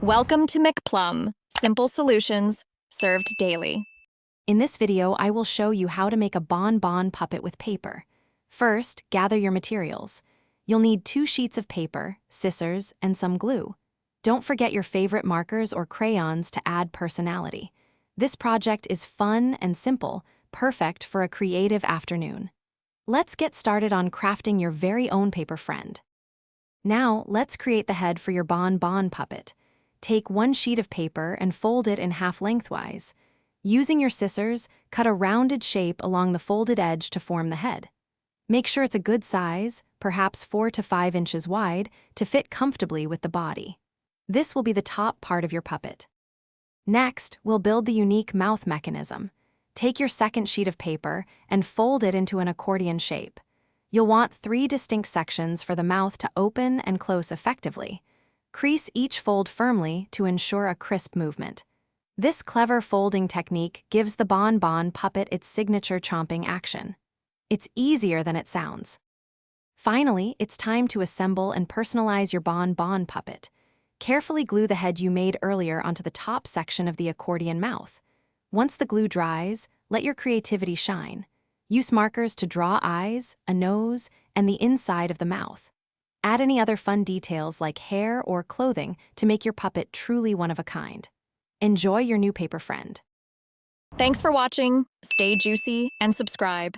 Welcome to McPlum, simple solutions served daily. In this video, I will show you how to make a bonbon puppet with paper. First, gather your materials. You'll need 2 sheets of paper, scissors, and some glue. Don't forget your favorite markers or crayons to add personality. This project is fun and simple, perfect for a creative afternoon. Let's get started on crafting your very own paper friend. Now, let's create the head for your bonbon puppet. Take 1 sheet of paper and fold it in half lengthwise. Using your scissors, cut a rounded shape along the folded edge to form the head. Make sure it's a good size, perhaps 4 to 5 inches wide, to fit comfortably with the body. This will be the top part of your puppet. Next, we'll build the unique mouth mechanism. Take your second sheet of paper and fold it into an accordion shape. You'll want 3 distinct sections for the mouth to open and close effectively. Crease each fold firmly to ensure a crisp movement. This clever folding technique gives the bonbon puppet its signature chomping action. It's easier than it sounds. Finally, it's time to assemble and personalize your bonbon puppet. Carefully glue the head you made earlier onto the top section of the accordion mouth. Once the glue dries, let your creativity shine. Use markers to draw eyes, a nose, and the inside of the mouth. Add any other fun details like hair or clothing to make your puppet truly one of a kind. Enjoy your new paper friend. Thanks for watching. Stay juicy and subscribe.